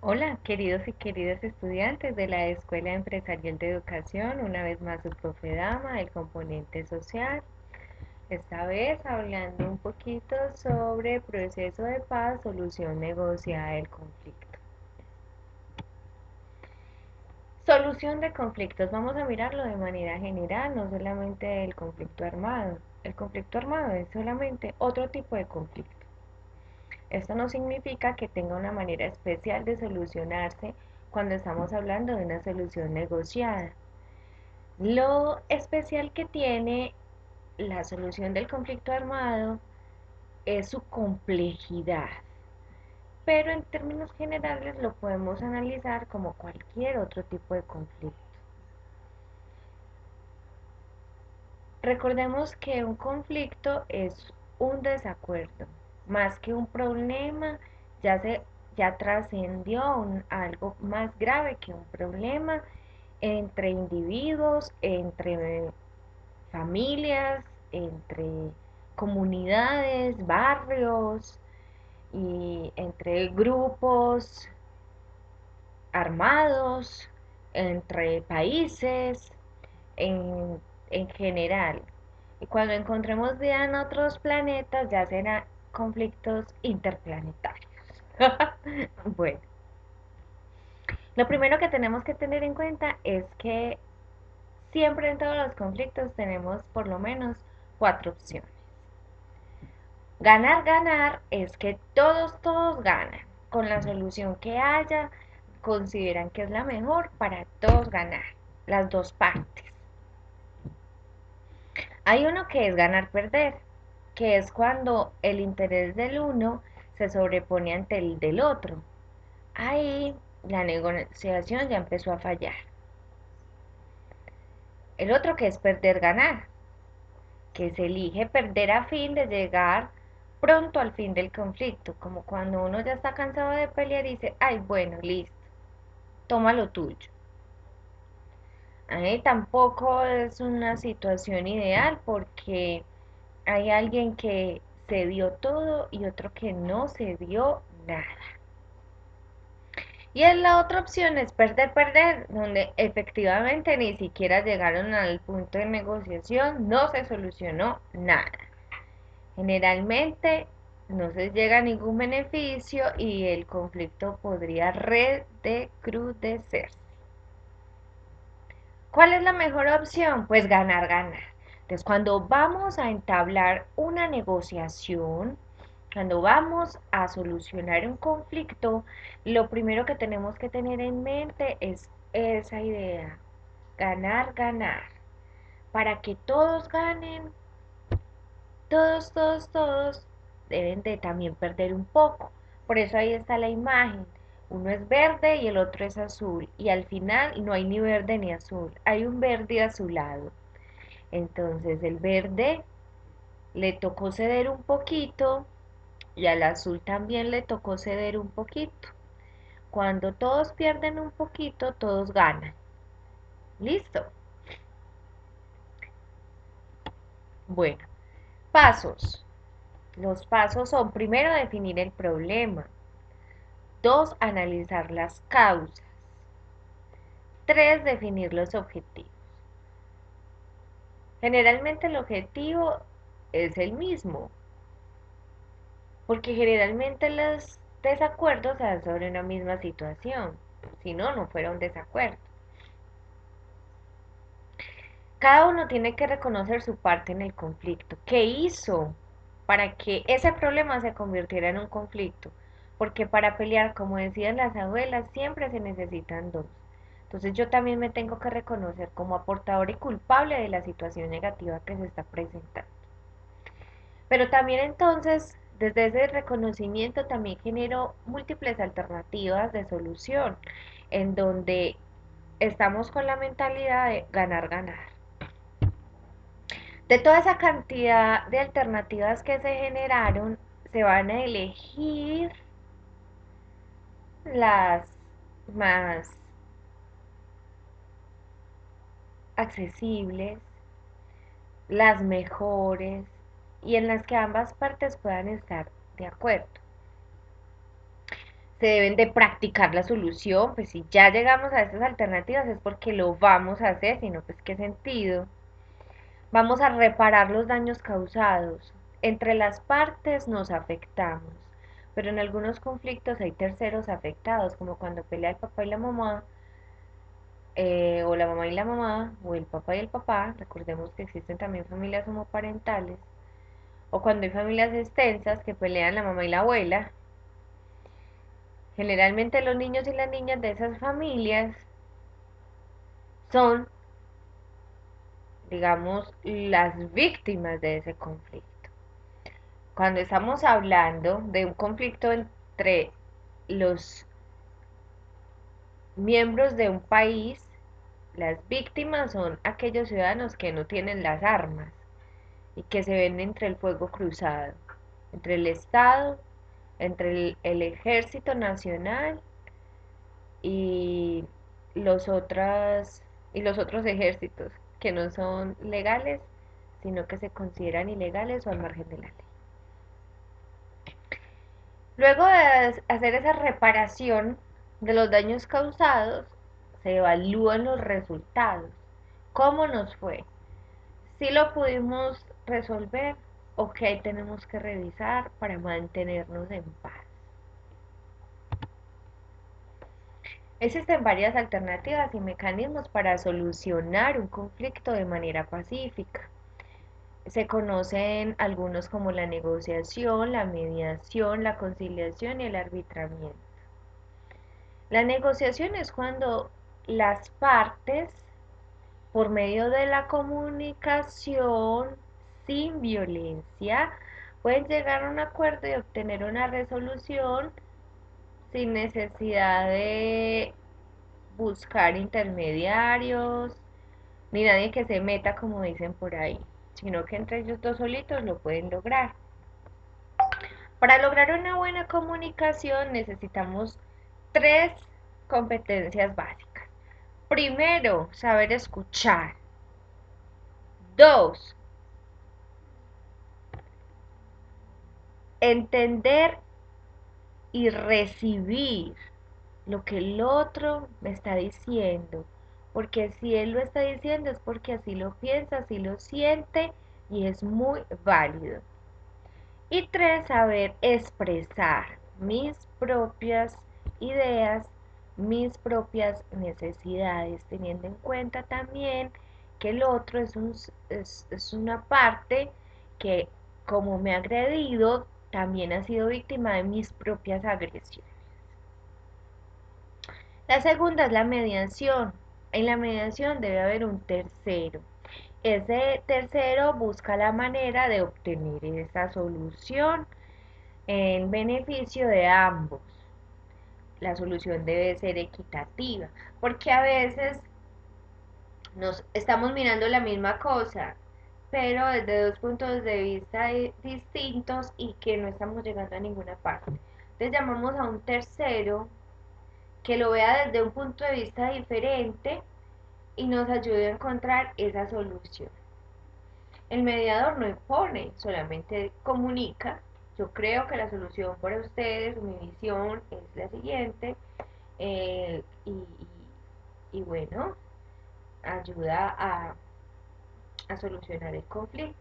Hola, queridos y queridas estudiantes de la Escuela Empresarial de Educación, una vez más su profe Dama, el componente social. Esta vez hablando un poquito sobre proceso de paz, solución negociada del conflicto. Solución de conflictos. Vamos a mirarlo de manera general, no solamente el conflicto armado. El conflicto armado es solamente otro tipo de conflicto. Esto no significa que tenga una manera especial de solucionarse cuando estamos hablando de una solución negociada. Lo especial que tiene la solución del conflicto armado es su complejidad, pero en términos generales lo podemos analizar como cualquier otro tipo de conflicto. Recordemos que un conflicto es un desacuerdo, más que un problema, ya se ya trascendió algo más grave que un problema entre individuos, entre familias, entre comunidades, barrios y entre grupos armados, entre países, en, en general. Y cuando encontremos vida en otros planetas, ya serán conflictos interplanetarios. Bueno, lo primero que tenemos que tener en cuenta es que siempre en todos los conflictos tenemos por lo menos cuatro opciones. Ganar, ganar es que todos ganan. Con la solución que haya, consideran que es la mejor para todos ganar, las dos partes. Hay uno que es ganar, perder, que es cuando el interés del uno se sobrepone ante el del otro. Ahí la negociación ya empezó a fallar. El otro que es perder, ganar, que se elige perder a fin de llegar pronto al fin del conflicto, como cuando uno ya está cansado de pelear y dice, ay, bueno, listo, toma lo tuyo. Ahí tampoco es una situación ideal porque hay alguien que se dio todo y otro que no se dio nada. Y en la otra opción es perder, perder, donde efectivamente ni siquiera llegaron al punto de negociación, no se solucionó nada. Generalmente no se llega a ningún beneficio y el conflicto podría recrudecerse. ¿Cuál es la mejor opción? Pues ganar, ganar. Entonces, cuando vamos a entablar una negociación, cuando vamos a solucionar un conflicto, lo primero que tenemos que tener en mente es esa idea, ganar, ganar. Para que todos ganen, todos deben de también perder un poco. Por eso ahí está la imagen. Uno es verde y el otro es azul. Y al final no hay ni verde ni azul. Hay un verde azulado. Entonces el verde le tocó ceder un poquito y al azul también le tocó ceder un poquito. Cuando todos pierden un poquito, todos ganan. ¿Listo? Bueno, pasos. Los pasos son primero definir el problema. 2. Analizar las causas. 3. Definir los objetivos. Generalmente el objetivo es el mismo, porque generalmente los desacuerdos se dan sobre una misma situación, si no, no fuera un desacuerdo. Cada uno tiene que reconocer su parte en el conflicto. ¿Qué hizo para que ese problema se convirtiera en un conflicto? Porque para pelear, como decían las abuelas, siempre se necesitan dos. Entonces yo también me tengo que reconocer como aportador y culpable de la situación negativa que se está presentando. Pero también entonces, desde ese reconocimiento también genero múltiples alternativas de solución, en donde estamos con la mentalidad de ganar, ganar. De toda esa cantidad de alternativas que se generaron, se van a elegir las más accesibles, las mejores y en las que ambas partes puedan estar de acuerdo. se deben de practicar la solución, pues si ya llegamos a estas alternativas es porque lo vamos a hacer, sino pues qué sentido. Vamos a reparar los daños causados. Entre las partes nos afectamos, pero en algunos conflictos hay terceros afectados, como cuando pelea el papá y la mamá, o la mamá y la mamá, o el papá y el papá. Recordemos que existen también familias homoparentales, o cuando hay familias extensas que pelean la mamá y la abuela. Generalmente los niños y las niñas de esas familias son, digamos, las víctimas de ese conflicto. Cuando estamos hablando de un conflicto entre los miembros de un país, las víctimas son aquellos ciudadanos que no tienen las armas y que se ven entre el fuego cruzado, entre el Estado, entre el Ejército Nacional y y los otros ejércitos que no son legales, sino que se consideran ilegales o al margen de la ley. Luego de hacer esa reparación de los daños causados, se evalúan los resultados. ¿Cómo nos fue? Si lo pudimos resolver o qué tenemos que revisar para mantenernos en paz. Existen varias alternativas y mecanismos para solucionar un conflicto de manera pacífica. Se conocen algunos como la negociación, la mediación, la conciliación y el arbitramiento. La negociación es cuando las partes, por medio de la comunicación sin violencia, pueden llegar a un acuerdo y obtener una resolución sin necesidad de buscar intermediarios, ni nadie que se meta, como dicen por ahí, sino que entre ellos dos solitos lo pueden lograr. Para lograr una buena comunicación necesitamos tres competencias básicas. Primero, saber escuchar. Dos, entender y recibir lo que el otro me está diciendo. Porque si él lo está diciendo es porque así lo piensa, así lo siente y es muy válido. Y tres, saber expresar mis propias ideas, mis propias necesidades, teniendo en cuenta también que el otro es una parte que, como me ha agredido, también ha sido víctima de mis propias agresiones. La segunda es la mediación. En la mediación debe haber un tercero. Ese tercero busca la manera de obtener esa solución en beneficio de ambos. La solución debe ser equitativa, porque a veces nos estamos mirando la misma cosa, pero desde dos puntos de vista distintos y que no estamos llegando a ninguna parte. Entonces llamamos a un tercero que lo vea desde un punto de vista diferente y nos ayude a encontrar esa solución. El mediador no impone, solamente comunica. Yo creo que la solución para ustedes, mi visión es la siguiente, eh, y, y bueno, ayuda a solucionar el conflicto.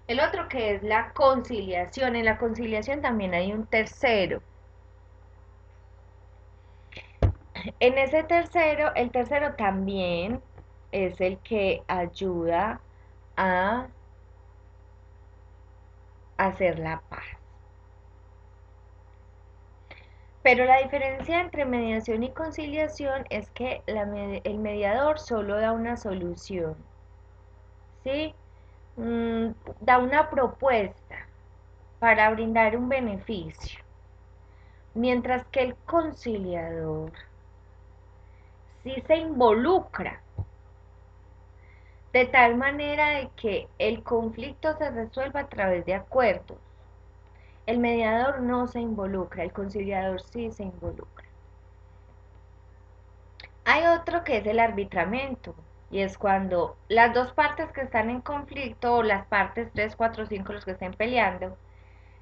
El otro que es la conciliación. En la conciliación también hay un tercero. En ese tercero, el tercero también es el que ayuda a hacer la paz. Pero la diferencia entre mediación y conciliación es que el mediador solo da una solución, ¿sí? Mm, da una propuesta para brindar un beneficio, mientras que el conciliador sí se involucra de tal manera de que el conflicto se resuelva a través de acuerdos. El mediador no se involucra, el conciliador sí se involucra. Hay otro que es el arbitramiento, y es cuando las dos partes que están en conflicto, o las partes 3, 4, 5, los que estén peleando,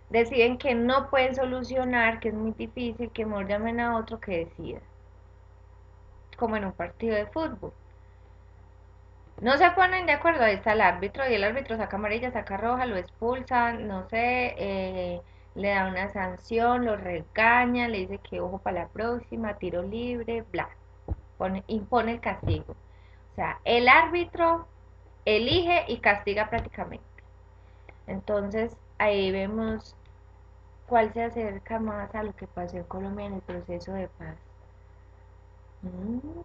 deciden que no pueden solucionar, que es muy difícil, que mejor llamen a otro que decida, como en un partido de fútbol. No se ponen de acuerdo, ahí está el árbitro y el árbitro saca amarilla, saca roja, lo expulsan, no sé, le da una sanción, lo regaña, le dice que ojo para la próxima, tiro libre, bla, impone el castigo. O sea, el árbitro elige y castiga prácticamente. Entonces ahí vemos cuál se acerca más a lo que pasó en Colombia en el proceso de paz.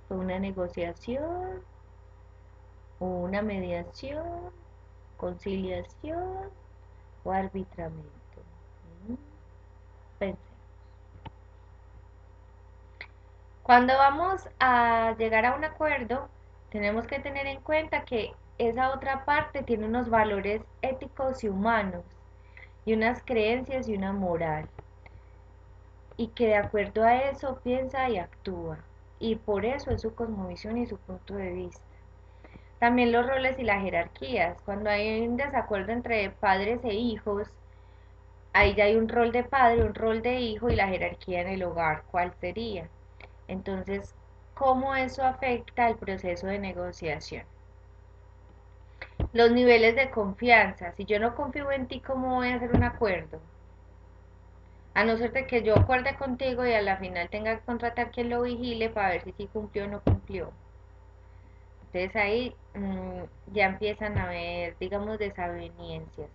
¿Fue una negociación, una mediación, conciliación o arbitramiento? ¿Mm? Pensemos. Cuando vamos a llegar a un acuerdo, tenemos que tener en cuenta que esa otra parte tiene unos valores éticos y humanos, y unas creencias y una moral, y que de acuerdo a eso piensa y actúa, y por eso es su cosmovisión y su punto de vista. También los roles y las jerarquías. Cuando hay un desacuerdo entre padres e hijos, ahí ya hay un rol de padre, un rol de hijo y la jerarquía en el hogar. ¿Cuál sería? Entonces, ¿cómo eso afecta el proceso de negociación? Los niveles de confianza. Si yo no confío en ti, ¿cómo voy a hacer un acuerdo? A no ser de que yo acuerde contigo y a la final tenga que contratar quien lo vigile para ver si sí cumplió o no cumplió. Entonces ahí ya empiezan a haber, digamos, desavenencias.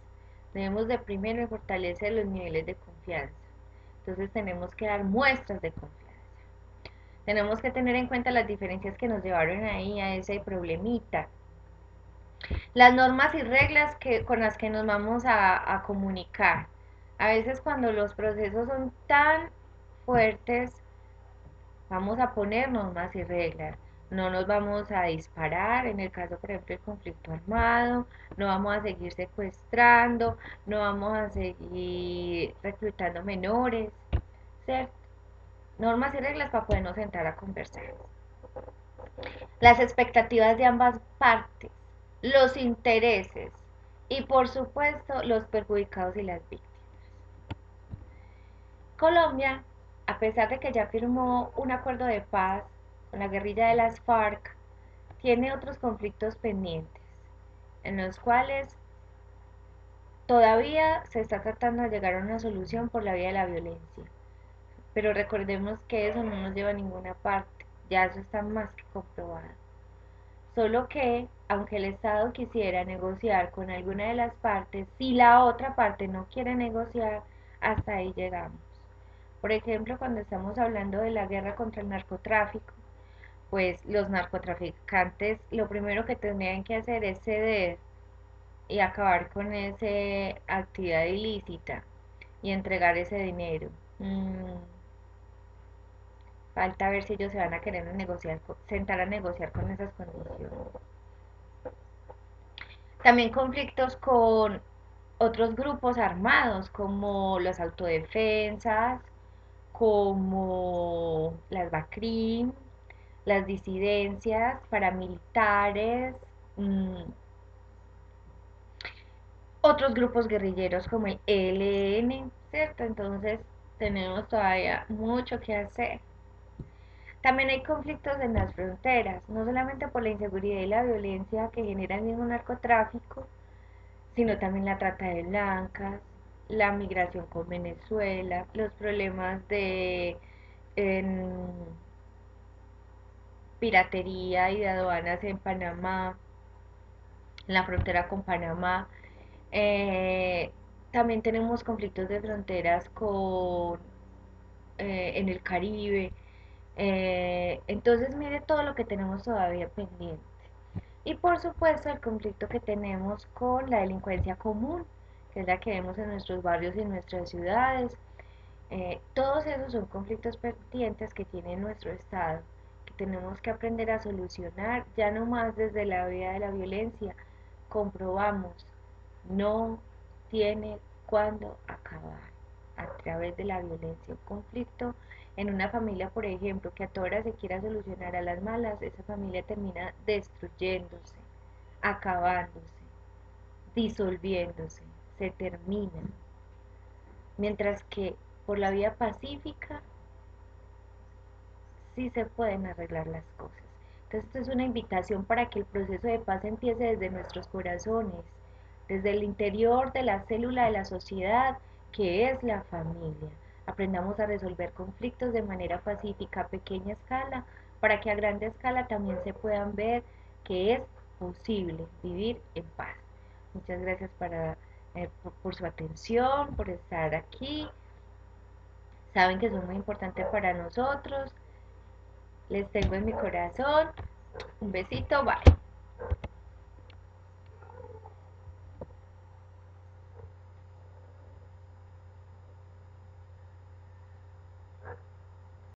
Debemos de primero fortalecer los niveles de confianza. Entonces tenemos que dar muestras de confianza. Tenemos que tener en cuenta las diferencias que nos llevaron ahí a ese problemita. Las normas y reglas con las que nos vamos a comunicar. A veces cuando los procesos son tan fuertes, vamos a poner normas y reglas. No nos vamos a disparar, en el caso, por ejemplo, del conflicto armado, no vamos a seguir secuestrando, no vamos a seguir reclutando menores, ¿cierto? Normas y reglas para podernos sentar a conversar. Las expectativas de ambas partes, los intereses y, por supuesto, los perjudicados y las víctimas. Colombia, a pesar de que ya firmó un acuerdo de paz con la guerrilla de las FARC, tiene otros conflictos pendientes, en los cuales todavía se está tratando de llegar a una solución por la vía de la violencia. Pero recordemos que eso no nos lleva a ninguna parte, ya eso está más que comprobado. Solo que, aunque el Estado quisiera negociar con alguna de las partes, si la otra parte no quiere negociar, hasta ahí llegamos. Por ejemplo, cuando estamos hablando de la guerra contra el narcotráfico, pues los narcotraficantes lo primero que tendrían que hacer es ceder y acabar con esa actividad ilícita y entregar ese dinero. Falta ver si ellos se van a querer negociar, sentar a negociar con esas condiciones. También conflictos con otros grupos armados como las autodefensas, como las BACRIM, las disidencias paramilitares, otros grupos guerrilleros como el ELN, ¿cierto? Entonces tenemos todavía mucho que hacer. También hay conflictos en las fronteras, no solamente por la inseguridad y la violencia que genera el mismo narcotráfico, sino también la trata de blancas, la migración con Venezuela, los problemas de en, piratería y de aduanas en Panamá, en la frontera con Panamá. Eh, También tenemos conflictos de fronteras en el Caribe. Entonces, mire todo lo que tenemos todavía pendiente. Y por supuesto, el conflicto que tenemos con la delincuencia común, que es la que vemos en nuestros barrios y en nuestras ciudades. Todos esos son conflictos pendientes que tiene nuestro Estado, que tenemos que aprender a solucionar, ya no más desde la vía de la violencia. Comprobamos, no tiene cuándo acabar a través de la violencia. Un conflicto en una familia, por ejemplo, que a toda hora se quiera solucionar a las malas, esa familia termina destruyéndose, acabándose, disolviéndose, se termina. Mientras que por la vía pacífica sí se pueden arreglar las cosas. Entonces, esto es una invitación para que el proceso de paz empiece desde nuestros corazones, desde el interior de la célula de la sociedad, que es la familia. Aprendamos a resolver conflictos de manera pacífica a pequeña escala, para que a grande escala también se puedan ver que es posible vivir en paz. Muchas gracias por su atención, por estar aquí. Saben que son muy importantes para nosotros. Les tengo en mi corazón. Un besito, bye.